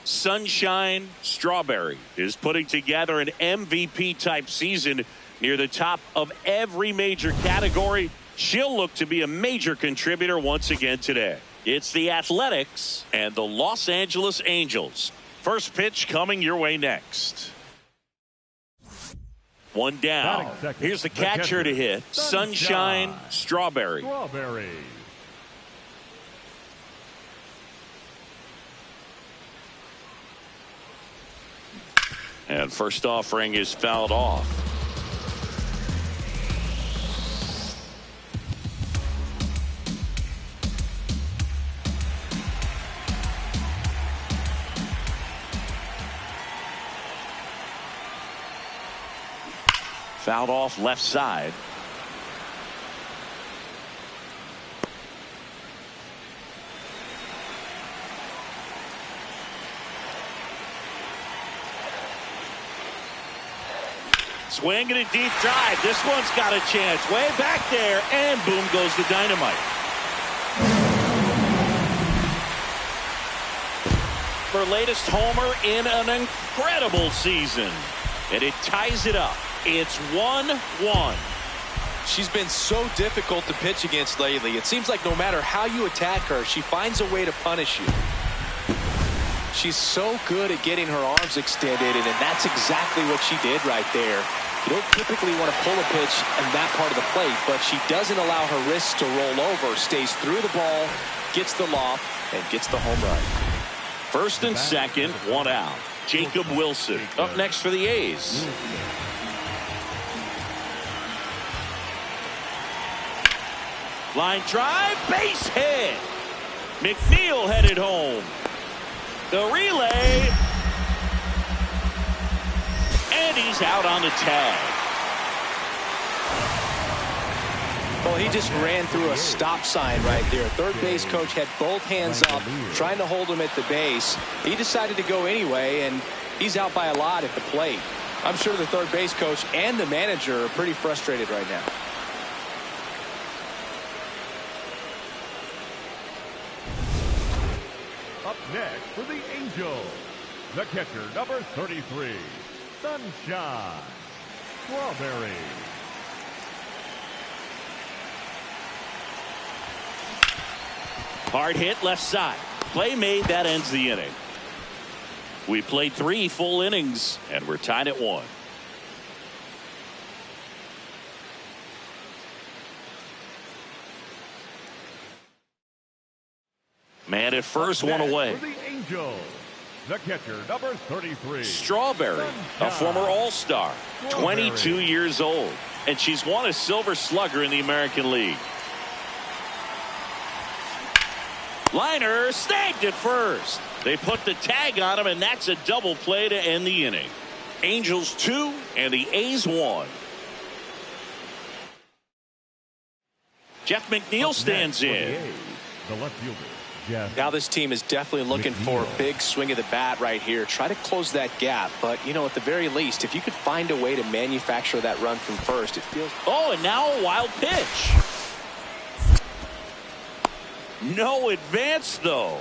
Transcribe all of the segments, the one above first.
Sunshine Strawberry is putting together an MVP type season near the top of every major category. She'll look to be a major contributor once again today. It's the Athletics and the Los Angeles Angels. First pitch coming your way next. One down. Here's the catcher to hit. Sunshine Strawberry. And first offering is fouled off. Fouled off left side. Swing and a deep drive. This one's got a chance. Way back there. And boom goes the dynamite. Her latest homer in an incredible season. And it ties it up. It's 1-1. She's been so difficult to pitch against lately. It seems like no matter how you attack her, she finds a way to punish you. She's so good at getting her arms extended, and that's exactly what she did right there. You don't typically want to pull a pitch in that part of the plate, but she doesn't allow her wrists to roll over, stays through the ball, gets the loft, and gets the home run. First and second, one out. Jacob Wilson up next for the A's. Line drive, base hit. McNeil headed home. The relay. And he's out on the tag. Well, he just ran through a stop sign right there. Third base coach had both hands up, trying to hold him at the base. He decided to go anyway, and he's out by a lot at the plate. I'm sure the third base coach and the manager are pretty frustrated right now. Up next for the Angels, the catcher, number 33, Sunshine Strawberry. Hard hit left side. Play made. That ends the inning. We played 3 full innings, and we're tied at 1. Man at first, one away. For the Angels, the catcher, number 33. Strawberry, a former All-Star, 22 years old, and she's won a Silver Slugger in the American League. Liner snagged at first. They put the tag on him, and that's a double play to end the inning. Angels 2 and the A's 1. Jeff McNeil stands in. The left fielder. Now this team is definitely looking for a big swing of the bat right here. Try to close that gap. But, you know, at the very least, if you could find a way to manufacture that run from first, it feels... Oh, and now a wild pitch. No advance, though.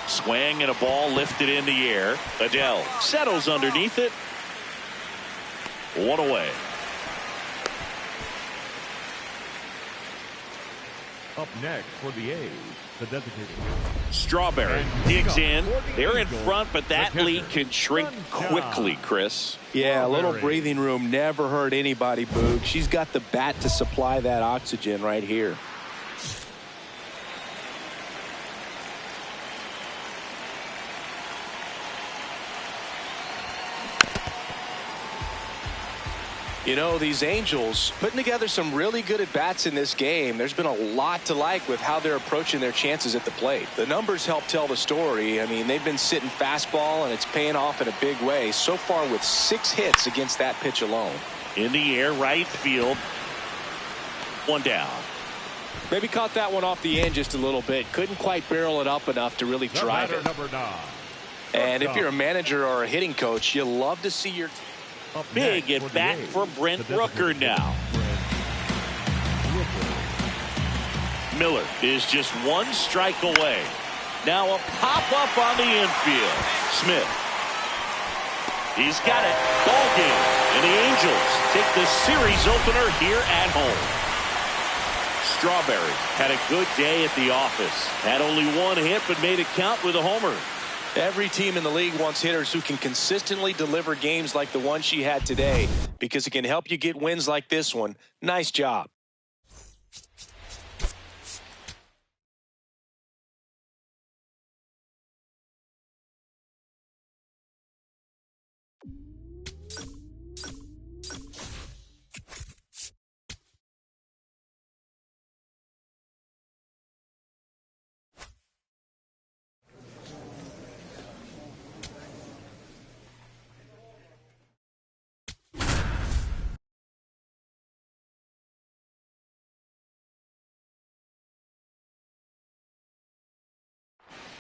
Swing and a ball lifted in the air. Adele settles underneath it. 1 away. Up next for the A's, the designated. Strawberry digs in. They're in front, but that lead can shrink quickly, Chris. Yeah, a little breathing room never hurt anybody, Boog. She's got the bat to supply that oxygen right here. You know, these Angels putting together some really good at-bats in this game. There's been a lot to like with how they're approaching their chances at the plate. The numbers help tell the story. I mean, they've been sitting fastball, and it's paying off in a big way so far with 6 hits against that pitch alone. In the air, right field. 1 down. Maybe caught that one off the end just a little bit. Couldn't quite barrel it up enough to really drive it. Number 9. And if you're a manager or a hitting coach, you love to see your big at bat for Brent Rooker now. Miller is just 1 strike away. Now a pop-up on the infield. Smith. He's got it. Ball game. And the Angels take the series opener here at home. Strawberry had a good day at the office. Had only 1 hit but made it count with a homer. Every team in the league wants hitters who can consistently deliver games like the one she had today, because it can help you get wins like this one. Nice job.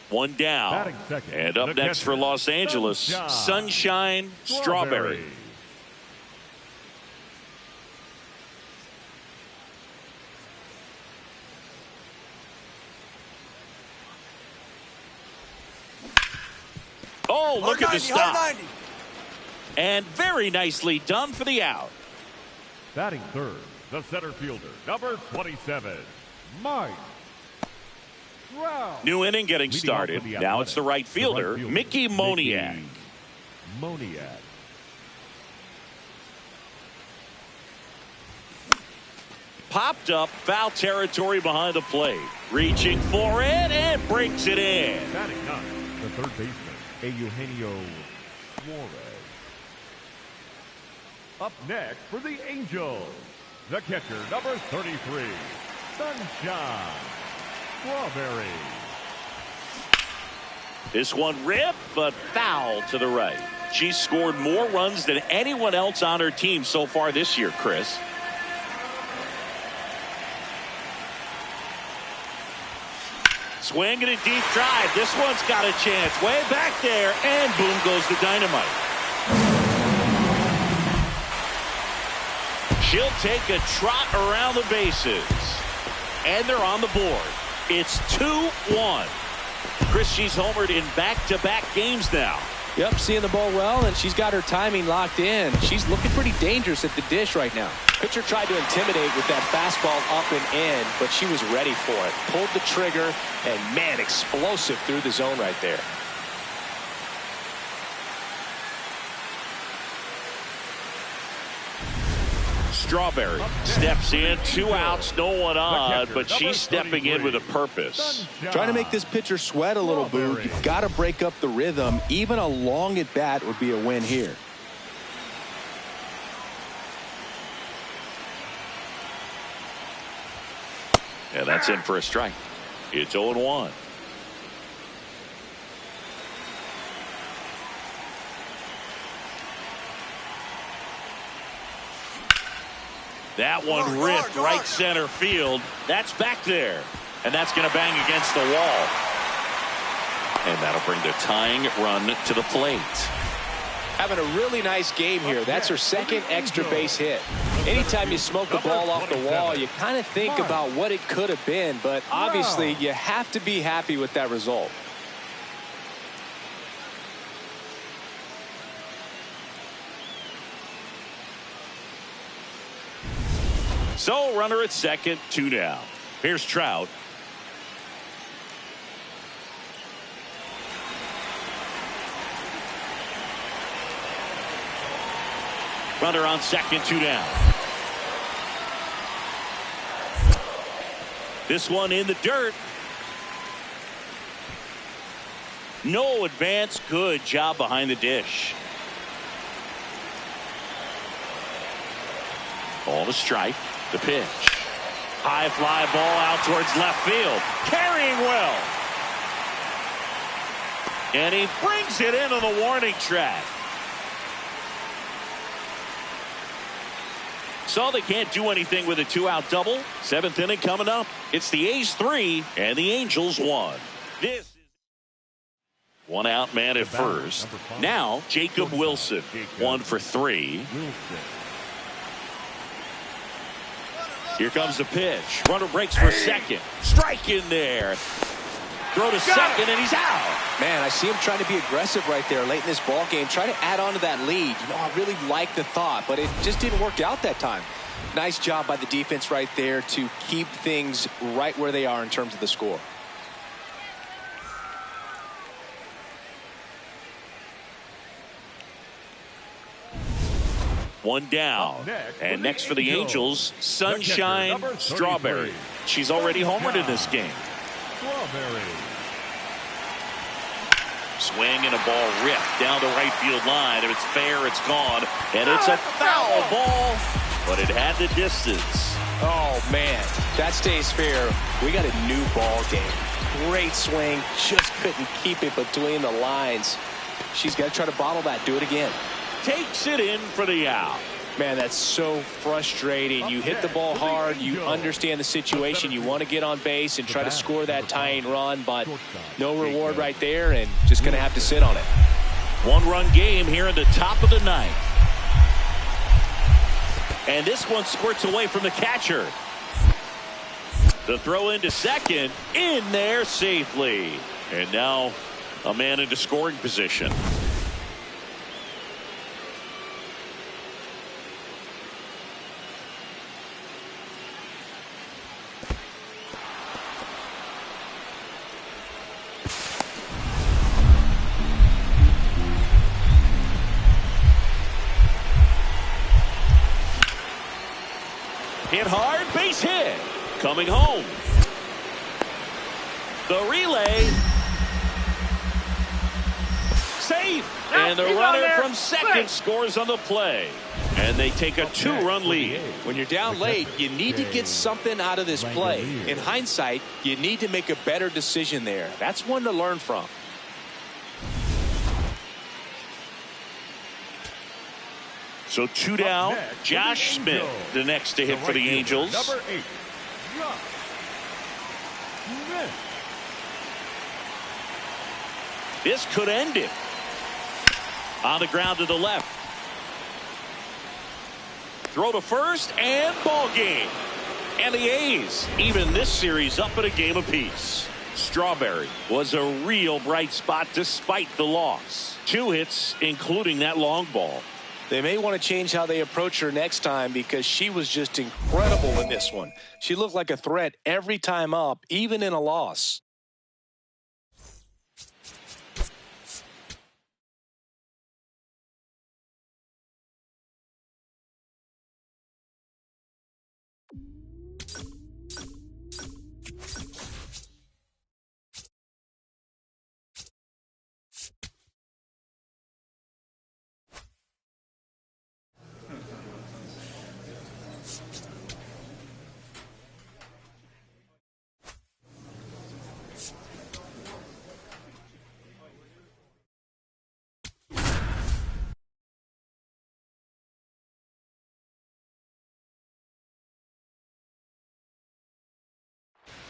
One down. And up next for Los Angeles, Sunshine Strawberry. Oh, look at the stop. And very nicely done for the out. Batting third, the center fielder, number 27, Mike. New inning getting started. Now it's the right fielder, Mickey Moniak. Popped up, foul territory behind the plate. Reaching for it and breaks it in. Batting ninth, the third baseman, Eugenio Suarez. Up next for the Angels, the catcher, number 33, Sunshine Strawberry. This one ripped, but foul to the right. She scored more runs than anyone else on her team so far this year, Chris. Swing and a deep drive. This one's got a chance. Way back there, and boom goes the dynamite. She'll take a trot around the bases. And they're on the board. It's 2-1. Chris, she's homered in back-to-back games now. Yep, seeing the ball well, and she's got her timing locked in. She's looking pretty dangerous at the dish right now. Pitcher tried to intimidate with that fastball up and in, but she was ready for it. Pulled the trigger, and man, explosive through the zone right there. Strawberry steps in, 2 outs, no one on, but she's stepping in with a purpose. Trying to make this pitcher sweat a little, Boo. You've got to break up the rhythm. Even a long at bat would be a win here. Yeah, that's in for a strike. It's 0-1. That one ripped right center field. That's back there. And that's going to bang against the wall. And that'll bring the tying run to the plate. Having a really nice game here. That's her second extra base hit. Anytime you smoke the ball off the wall, you kind of think about what it could have been. But obviously, you have to be happy with that result. So, runner at second, 2 down. Here's Trout. Runner on second, 2 down. This one in the dirt. No advance. Good job behind the dish. Ball to strike. The pitch. High fly ball out towards left field. Carrying well. And he brings it into the warning track. So they can't do anything with a 2-out double. 7th inning coming up. It's the A's 3 and the Angels 1. This is 1-out man at first. Now Jacob Wilson. 1 for 3. Here comes the pitch. Runner breaks for second. Strike in there. Throw to second, and he's out. Man, I see him trying to be aggressive right there late in this ball game, trying to add on to that lead. You know, I really like the thought, but it just didn't work out that time. Nice job by the defense right there to keep things right where they are in terms of the score. One down. And next for the Angels, Sunshine Strawberry. She's already homered in this game. Swing and a ball ripped down the right field line. If it's fair, it's gone. And it's a foul ball, but it had the distance. Oh, man, that stays fair. We got a new ball game. Great swing. Just couldn't keep it between the lines. She's got to try to bottle that. Do it again. Takes it in for the out. Man, that's so frustrating. You hit the ball hard. You understand the situation. You want to get on base and try to score that tying run, but no reward right there, and just going to have to sit on it. 1-run game here in the top of the 9th. And this one squirts away from the catcher. The throw into second. In there safely. And now a man into scoring position. Hit hard, base hit. Coming home. The relay. Safe. And the runner from second scores on the play. And they take a 2-run lead. When you're down late, you need to get something out of this play. In hindsight, you need to make a better decision there. That's one to learn from. So 2 down. Josh Smith, the next to hit for the Angels. Number 8. This could end it. On the ground to the left. Throw to first and ball game. And the A's even this series up at a game apiece. Strawberry was a real bright spot despite the loss. 2 hits, including that long ball. They may want to change how they approach her next time because she was just incredible in this one. She looked like a threat every time up, even in a loss.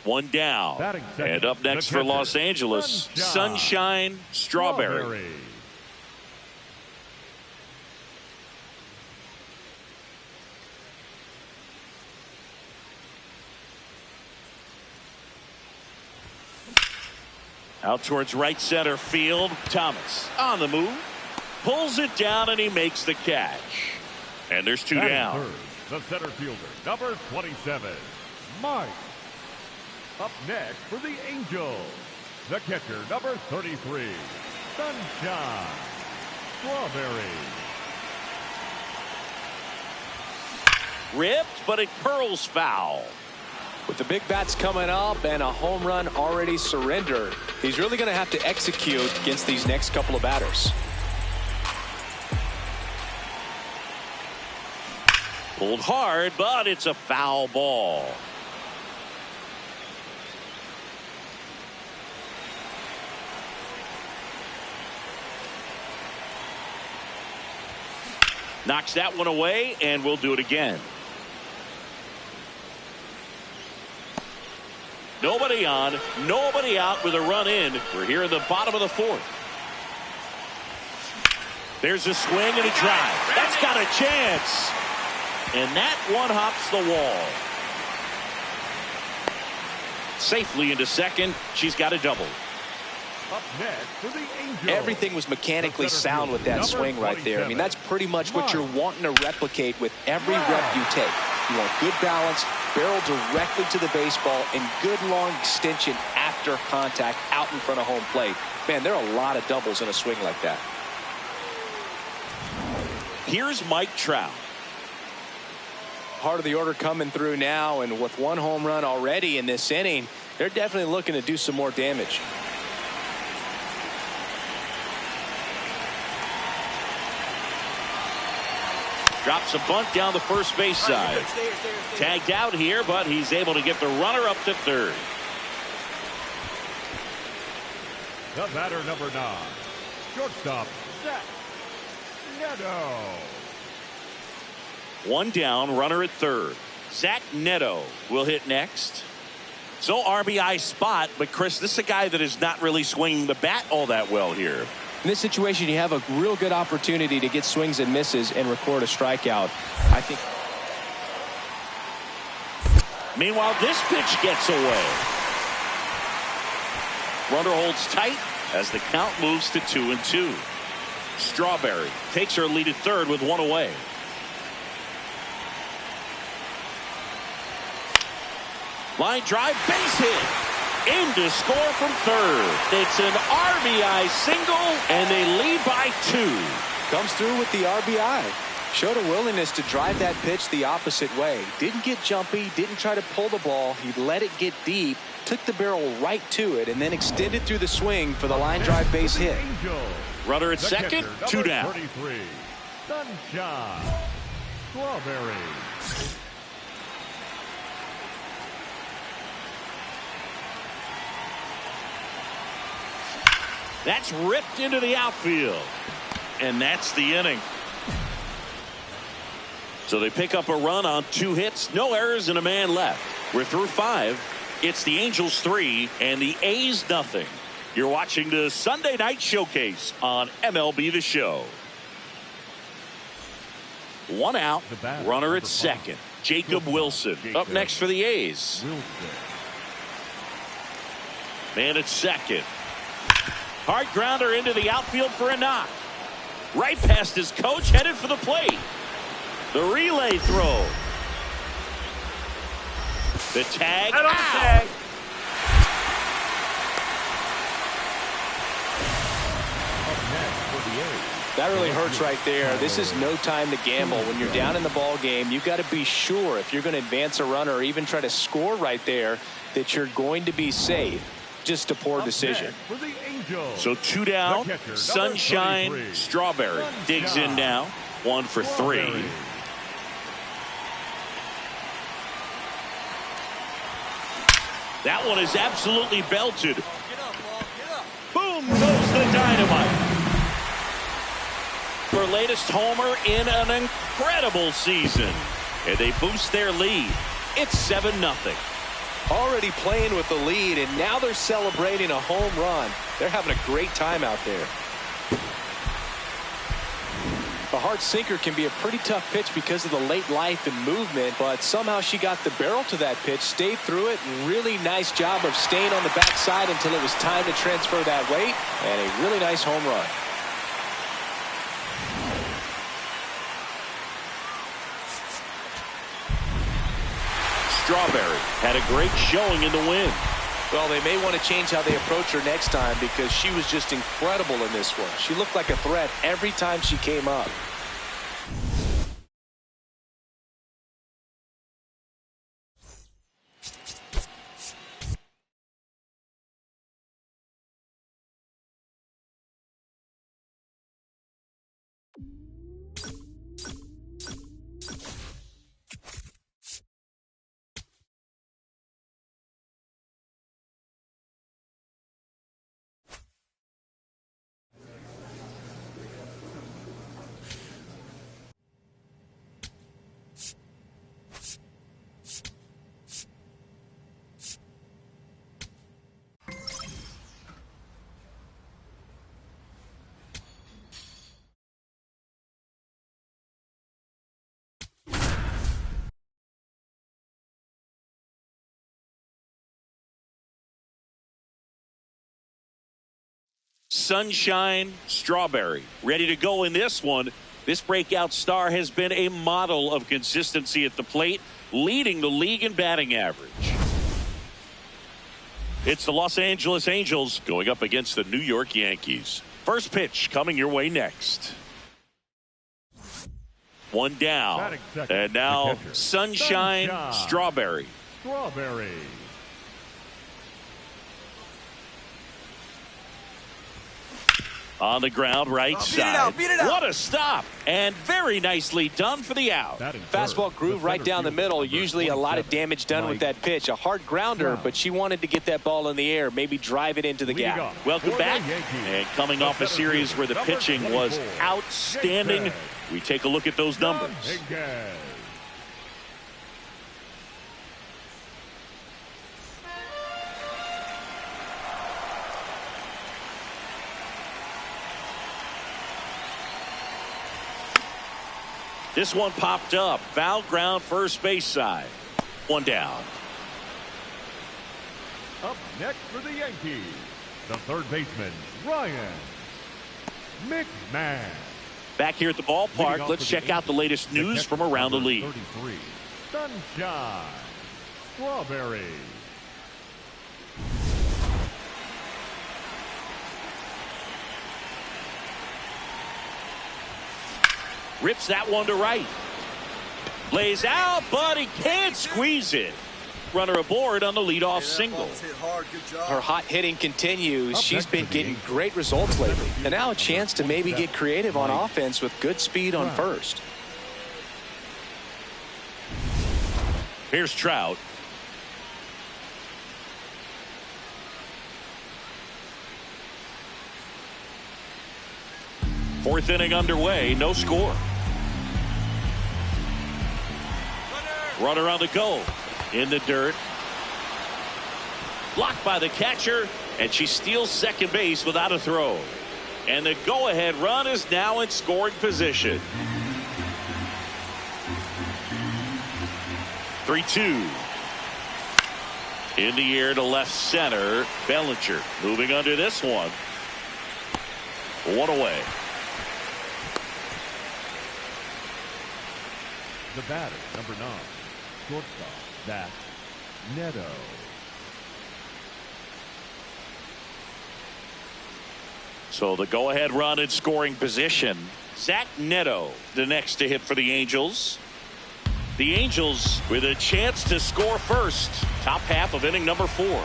One down. And up next for Los Angeles, Sunshine Strawberry. Out towards right center field. Thomas on the move. Pulls it down and he makes the catch. And there's 2 down. Third, the center fielder, number 27, Mike. Up next for the Angels, the catcher, number 33, Sunshine Strawberry. Ripped, but it curls foul. With the big bats coming up and a home run already surrendered, he's really going to have to execute against these next couple of batters. Pulled hard, but it's a foul ball. Knocks that one away, and we'll do it again. Nobody on, nobody out with a run in. We're here in the bottom of the fourth. There's a swing and a drive. That's got a chance. And that one hops the wall. Safely into second. She's got a double. Up next for the Angels. Everything was mechanically sound with that swing right there. I mean, that's pretty much what you're wanting to replicate with every rep you take. You want good balance, barrel directly to the baseball, and good long extension after contact out in front of home plate. Man, there are a lot of doubles in a swing like that. Here's Mike Trout. Part of the order coming through now, and with one home run already in this inning, they're definitely looking to do some more damage. Drops a bunt down the first base side. Tagged out here, but he's able to get the runner up to third. The batter, number 9, shortstop, Zach Neto. One down, runner at third. Zach Neto will hit next. So RBI spot, but Chris, this is a guy that is not really swinging the bat all that well here. In this situation, you have a real good opportunity to get swings and misses and record a strikeout. I think. Meanwhile, this pitch gets away. Runner holds tight as the count moves to 2-2. Strawberry takes her lead at third with one away. Line drive, base hit. In to score from third. It's an RBI single, and they lead by 2. Comes through with the RBI. Showed a willingness to drive that pitch the opposite way. Didn't get jumpy, didn't try to pull the ball. He let it get deep, took the barrel right to it, and then extended through the swing for the line drive base hit. Runner at second, 2 down. 33, Sunshine Strawberry. That's ripped into the outfield. And that's the inning. So they pick up a run on 2 hits, no errors, and a man left. We're through 5. It's the Angels 3 and the A's nothing. You're watching the Sunday Night Showcase on MLB The Show. 1 out, runner at second. Jacob Wilson up next for the A's. Man at second. Hard grounder into the outfield for a knock. Right past his coach, headed for the plate. The relay throw. The tag. Out. That really hurts right there. This is no time to gamble. When you're down in the ball game, you've got to be sure if you're going to advance a runner or even try to score right there that you're going to be safe. Just a poor decision. So 2 down. Sunshine Strawberry digs in now. 1 for 3. That one is absolutely belted. Boom goes the dynamite. Her latest homer in an incredible season. And they boost their lead. It's 7-0. Already playing with the lead, and now they're celebrating a home run. They're having a great time out there. A hard sinker can be a pretty tough pitch because of the late life and movement, but somehow she got the barrel to that pitch, stayed through it, and really nice job of staying on the backside until it was time to transfer that weight, and a really nice home run. Strawberry had a great showing in the win. Well, they may want to change how they approach her next time because she was just incredible in this one. She looked like a threat every time she came up. Sunshine Strawberry ready to go in this one. This breakout star has been a model of consistency at the plate, leading the league in batting average. It's the Los Angeles Angels going up against the New York Yankees. First pitch coming your way next. One down. And now Sunshine Strawberry. Strawberry. On the ground, right side. Beat it out. What a stop. And very nicely done for the out. Fastball groove right down the middle. Usually a lot of damage done with that pitch. A hard grounder, but she wanted to get that ball in the air, maybe drive it into the gap. Welcome back. And coming off a series where the pitching was outstanding, we take a look at those numbers. This one popped up. Foul ground, first base side. One down. Up next for the Yankees, the third baseman, Ryan McMahon. Back here at the ballpark, let's check out the latest news from around the league. 33, Sunshine Strawberry. Rips that one to right. Lays out, but he can't squeeze it. Runner aboard on the leadoff single. Her hot hitting continues. She's been getting great results lately. And now a chance to maybe get creative on offense with good speed on first. Here's Trout. Fourth inning underway, no score. Runner on the go. In the dirt. Blocked by the catcher, and she steals second base without a throw. And the go-ahead run is now in scoring position. 3-2. In the air to left center. Bellinger moving under this one. One away. The batter, number 9, shortstop, that's Neto. So the go-ahead run in scoring position. Zach Neto, the next to hit for the Angels. The Angels with a chance to score first. Top half of inning number 4.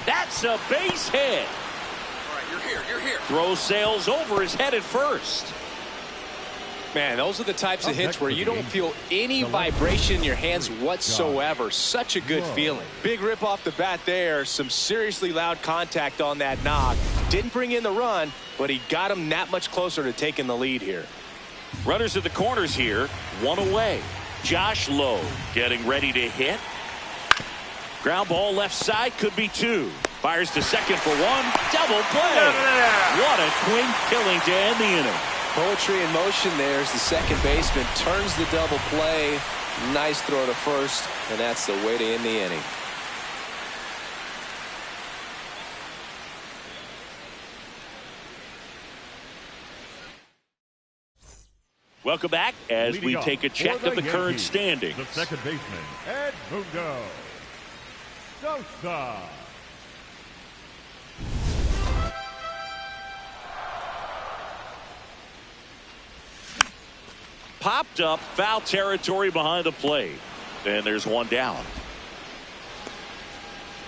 That's a base hit. You're here. Throw sails over his head at first. Man, those are the types of hits where you don't feel any vibration in your hands whatsoever. Such a good feeling. Big rip off the bat there. Some seriously loud contact on that knock. Didn't bring in the run, but he got him that much closer to taking the lead here. Runners at the corners here. One away. Josh Lowe getting ready to hit. Ground ball left side, could be 2. Fires to second for 1. Double play. What a clean killing to end the inning. Poetry in motion there as the second baseman turns the double play. Nice throw to first, and that's the way to end the inning. Welcome back as we take a check of the current standings. The second baseman, Edmundo Sosa. Popped up, foul territory behind the plate. And there's one down.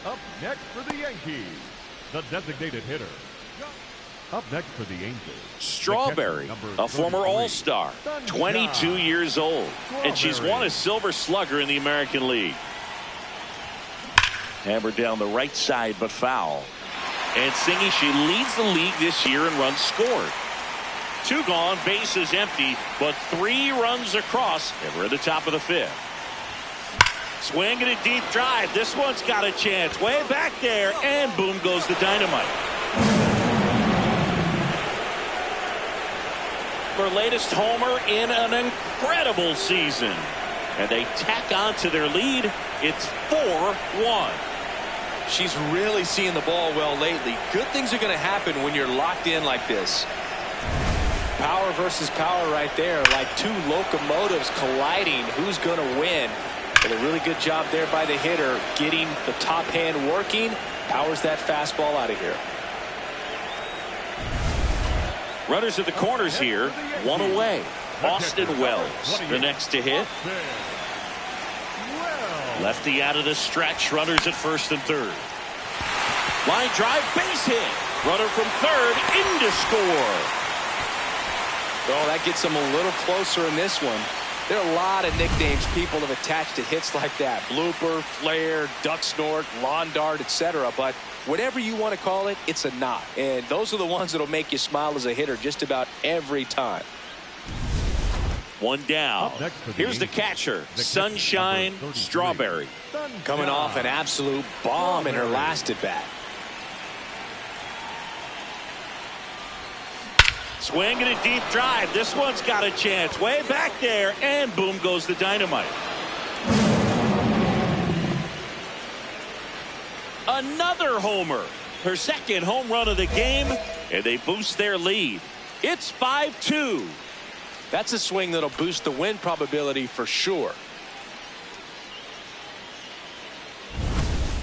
Up next for the Yankees, the designated hitter. Up next for the Angels, Strawberry, a former All-Star, 22 years old, and she's won a Silver Slugger in the American League. Hammered down the right side, but foul. And Singy, she leads the league this year in runs scored. 2 gone, bases empty, but 3 runs across, and we're at the top of the 5th. Swing and a deep drive. This one's got a chance. Way back there, and boom goes the dynamite. Her latest homer in an incredible season. And they tack on to their lead. It's 4-1. She's really seeing the ball well lately. Good things are going to happen when you're locked in like this. Power versus power right there, like two locomotives colliding. Who's going to win? But a really good job there by the hitter, getting the top hand working. Powers that fastball out of here. Runners at the corners here, one away. Austin Wells, the next to hit. Lefty out of the stretch, runners at first and third. Line drive, base hit. Runner from third, in to score. Oh, that gets them a little closer in this one. There are a lot of nicknames people have attached to hits like that. Blooper, flare, duck snort, lawn dart, etc. But whatever you want to call it, it's a knot. And those are the ones that'll make you smile as a hitter just about every time. One down. Here's the catcher, Sunshine Strawberry. Coming off an absolute bomb in her last at bat. Swing and a deep drive. This one's got a chance. Way back there, and boom goes the dynamite. Another homer. Her second home run of the game, and they boost their lead. It's 5-2. That's a swing that'll boost the win probability for sure.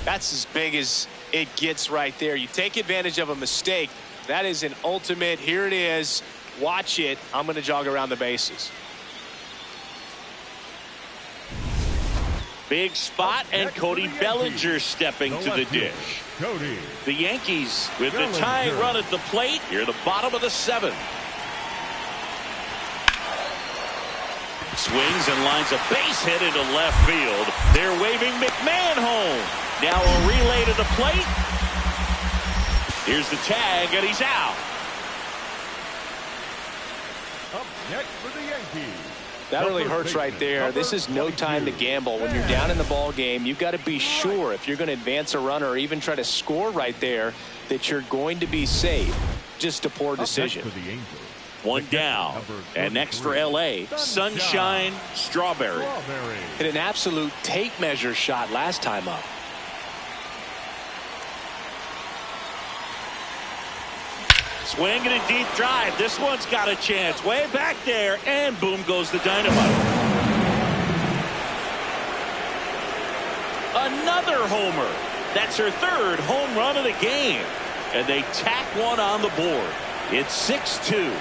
That's as big as it gets right there. You take advantage of a mistake. That is an ultimate. Here it is. Watch it. I'm going to jog around the bases. Big spot, and Cody Bellinger stepping to the dish. The Yankees with the tying run at the plate here at the bottom of the seventh. Swings and lines a base hit into left field. They're waving McMahon home. Now a relay to the plate. Here's the tag, and he's out. Up next for the Yankees. That really hurts right there. This is no time to gamble. When you're down in the ball game, you've got to be sure if you're going to advance a runner or even try to score right there that you're going to be safe. Just a poor decision. One down. And next for LA, Sunshine Strawberry. Hit an absolute tape measure shot last time up. Swing and a deep drive. This one's got a chance. Way back there, and boom goes the dynamite. Another homer. That's her third home run of the game. And they tack one on the board. It's 6-2.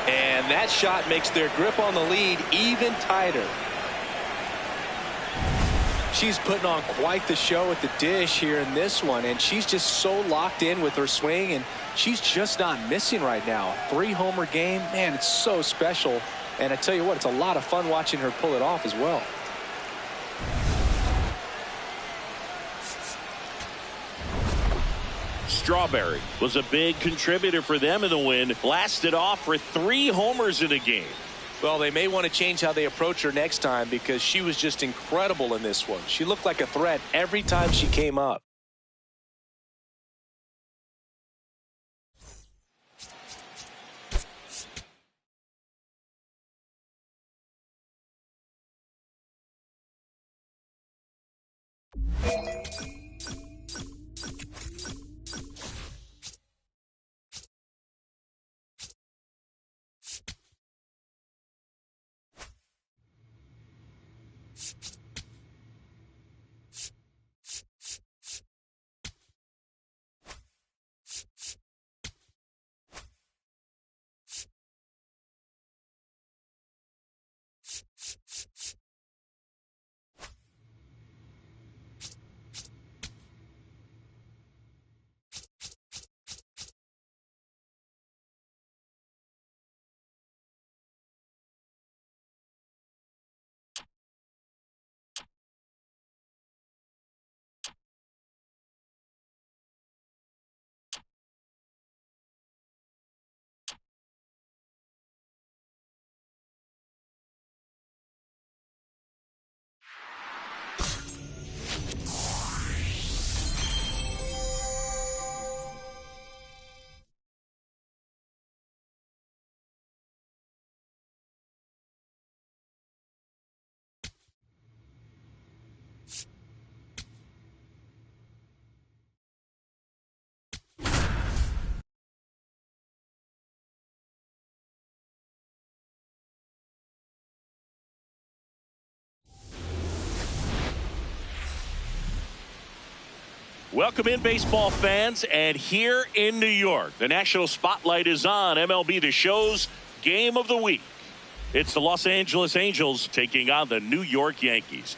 And that shot makes their grip on the lead even tighter. She's putting on quite the show at the dish here in this one, and she's just so locked in with her swing, and she's just not missing right now. 3-homer game, man, it's so special. And I tell you what, it's a lot of fun watching her pull it off as well. Strawberry was a big contributor for them in the win. Blasted off for 3 homers in a game. Well, they may want to change how they approach her next time because she was just incredible in this one. She looked like a threat every time she came up. Welcome in, baseball fans, and here in New York, the national spotlight is on MLB The Show's Game of the Week. It's the Los Angeles Angels taking on the New York Yankees.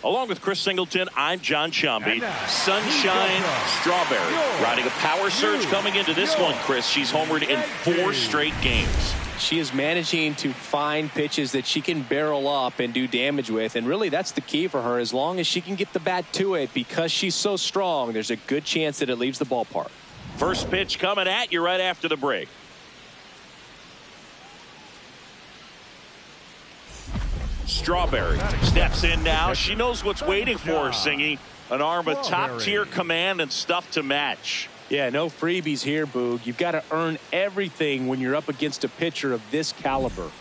Along with Chris Singleton, I'm John Sciambi. Sunshine Strawberry riding a power surge coming into this one, Chris. She's homered in 4 straight games. She is managing to find pitches that she can barrel up and do damage with, and really that's the key for her. As long as she can get the bat to it, because she's so strong, there's a good chance that it leaves the ballpark. First pitch coming at you right after the break. Strawberry steps in now. She knows what's waiting for her, Singy. An arm with top-tier command and stuff to match. Yeah, no freebies here, Boog. You've got to earn everything when you're up against a pitcher of this caliber.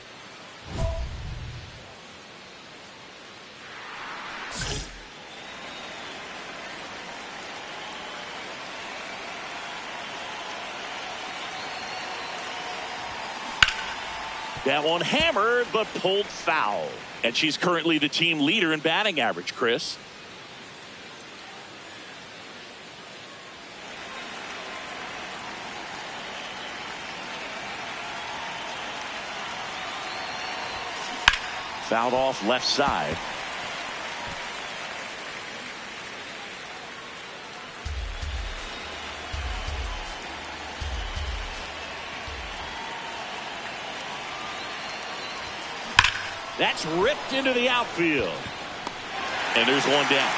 That one hammered, but pulled foul. And she's currently the team leader in batting average, Chris. Fouled off left side. That's ripped into the outfield. And there's one down.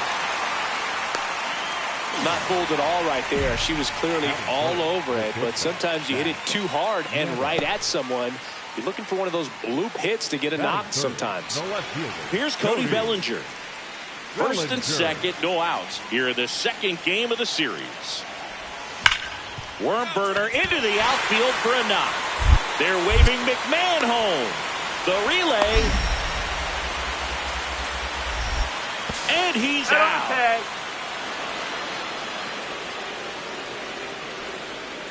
Not fooled at all right there. She was clearly all over it, but sometimes you hit it too hard and right at someone. You're looking for one of those bloop hits to get a knock sometimes. Here's Cody Bellinger. First and second, no outs. Here in the second game of the series. Worm burner into the outfield for a knock. They're waving McMahon home. The relay. And he's out.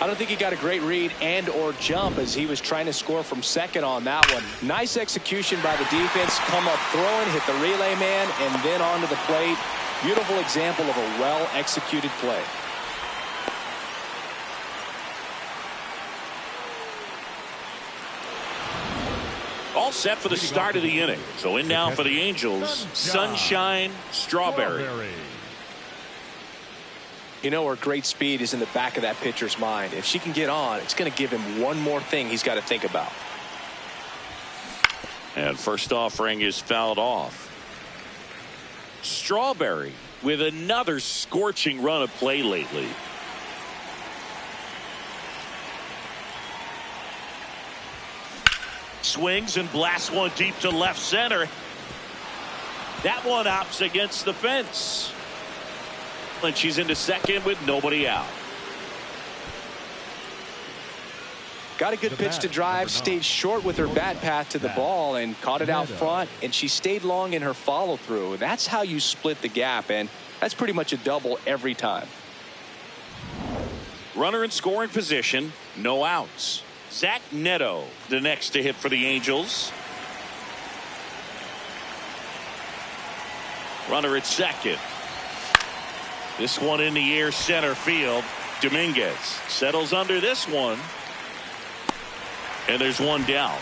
I don't think he got a great read and or jump as he was trying to score from second on that one. Nice execution by the defense. Come up throwing, hit the relay man, and then onto the plate. Beautiful example of a well-executed play. All set for the start of the inning. So in now for the Angels, Sunshine Strawberry. You know her great speed is in the back of that pitcher's mind. If she can get on, it's going to give him one more thing he's got to think about. And first offering is fouled off. Strawberry with another scorching run of play lately. Swings and blasts one deep to left center. That one opts against the fence. And she's into second with nobody out. Got a good pitch to drive, stayed short with her bat path to the ball and caught it out front, and she stayed long in her follow through. That's how you split the gap, and that's pretty much a double every time. Runner in scoring position, no outs. Zach Neto the next to hit for the Angels. Runner at second. This one in the air center field. Dominguez settles under this one. And there's one down.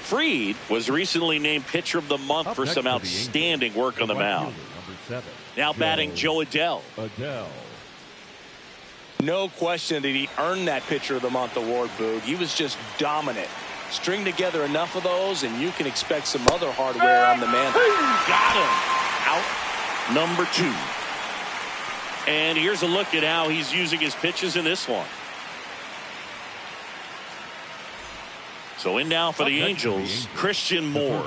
Fried was recently named pitcher of the month for some outstanding work on the mound. Now batting Joe Adell. No question that he earned that pitcher of the month award, Boog. He was just dominant. String together enough of those and you can expect some other hardware on the man. Got him. Out number 2. And here's a look at how he's using his pitches in this one. So in now for the Angels, Christian Moore.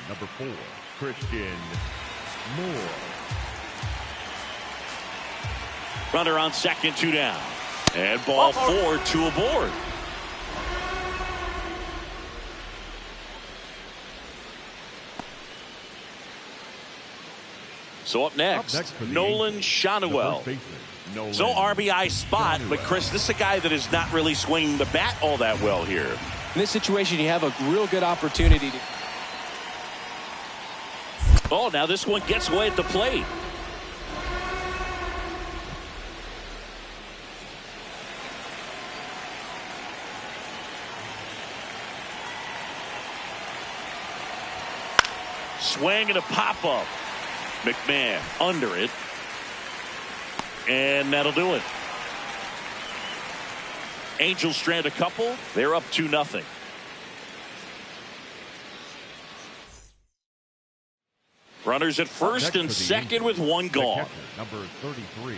Number 4, Christian Moore. Runner on second, 2 down. And ball 4, 2 aboard. So up next Nolan Schanuel. So RBI spot, but Chris, this is a guy that is not really swinging the bat all that well here. In this situation, you have a real good opportunity to... Oh, now this one gets away at the plate. Swing and a pop-up. McMahon under it. And that'll do it. Angels strand a couple. They're up 2-0. Runners at first and second with one gone. Number 33,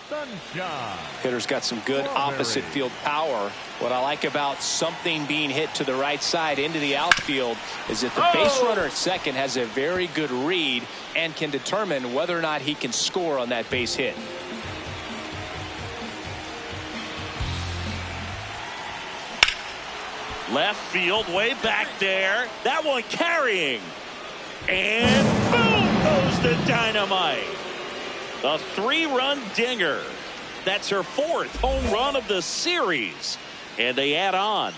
Sunshine. Hitter's got some good opposite field power. What I like about something being hit to the right side into the outfield is that the base runner at second has a very good read and can determine whether or not he can score on that base hit. Left field, way back there. That one carrying. And boom goes the dynamite. A 3-run dinger. That's her 4th home run of the series. And they add on.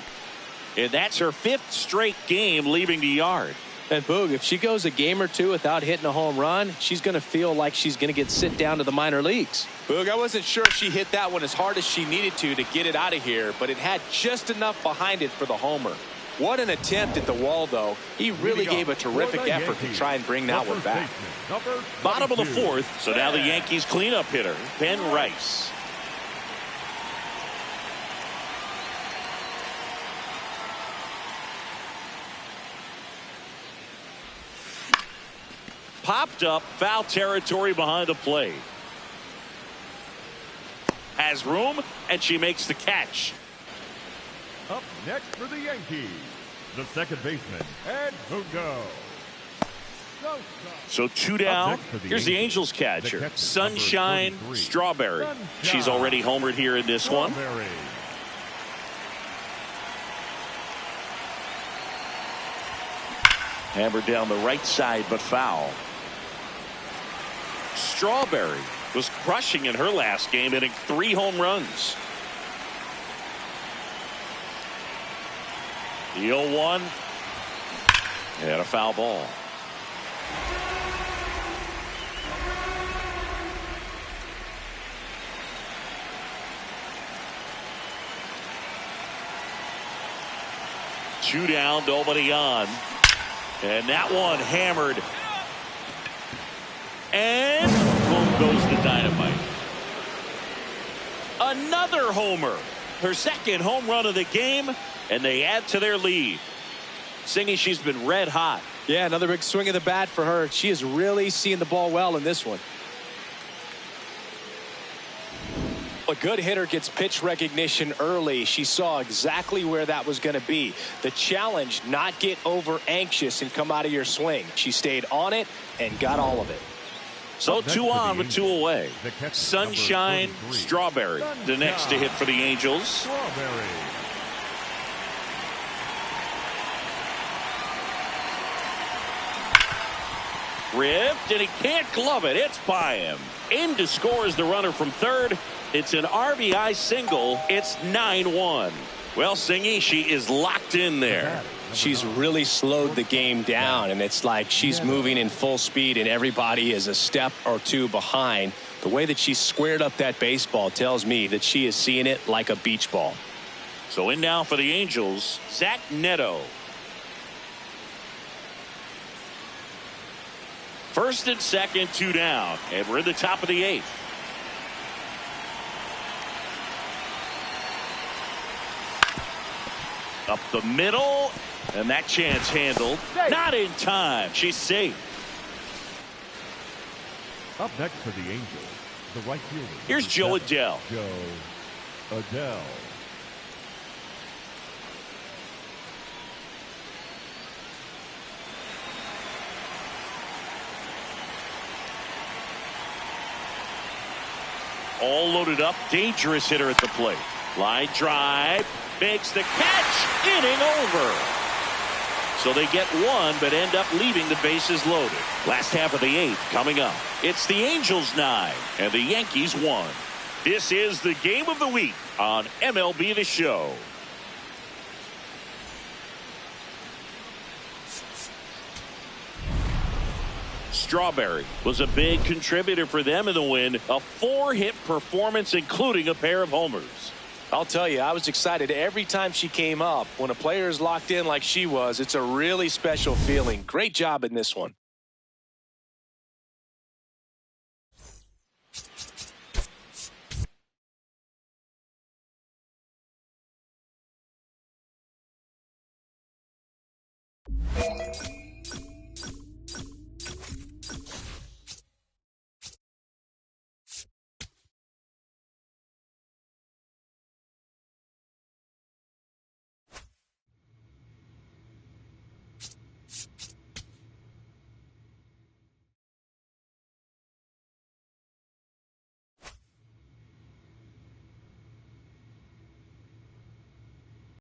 And that's her 5th straight game leaving the yard. And Boog, if she goes a game or two without hitting a home run, she's going to feel like she's going to get sent down to the minor leagues. Boog, I wasn't sure if she hit that one as hard as she needed to get it out of here, but it had just enough behind it for the homer. What an attempt at the wall, though. He really gave a terrific effort to try and bring that one back. Bottom of the 4th, so now the Yankees cleanup hitter, Ben Rice. Popped up, foul territory behind the plate. Has room, and she makes the catch. Up next for the Yankees, the second baseman, Ed Mundo. So 2 down. Here's the Angels catcher, Sunshine Strawberry. She's already homered here in this one. Hammered down the right side, but foul. Strawberry was crushing in her last game, hitting 3 home runs. The 0-1 and a foul ball. Two down, nobody on. And that one hammered. And boom goes the dynamite. Another homer. Her 2nd home run of the game. And they add to their lead. Singy, she's been red hot. Yeah, another big swing of the bat for her. She is really seeing the ball well in this one. A good hitter gets pitch recognition early. She saw exactly where that was going to be. The challenge, not get over anxious and come out of your swing. She stayed on it and got all of it. So 2 on with 2 away. Sunshine Strawberry, the next to hit for the Angels. Ripped, and he can't glove it. It's by him. In to score is the runner from third. It's an RBI single. It's 9-1. Well, Singy, she is locked in there. She's really slowed the game down, and it's like she's moving in full speed, and everybody is a step or two behind. The way that she squared up that baseball tells me that she is seeing it like a beach ball. So in now for the Angels, Zach Neto. First and second, 2 down, and we're in the top of the 8th. Up the middle, and that chance handled. Not in time. She's safe. Up next for the Angels, the right fielder. Here's Joe Adell. Joe Adell. All loaded up, dangerous hitter at the plate. Line drive, makes the catch, inning over. So they get one, but end up leaving the bases loaded. Last half of the 8th coming up. It's the Angels 9 and the Yankees 1. This is the game of the week on MLB The Show. Strawberry was a big contributor for them in the win. A 4-hit performance, including a pair of homers. I'll tell you, I was excited every time she came up. When a player is locked in like she was, it's a really special feeling. Great job in this one.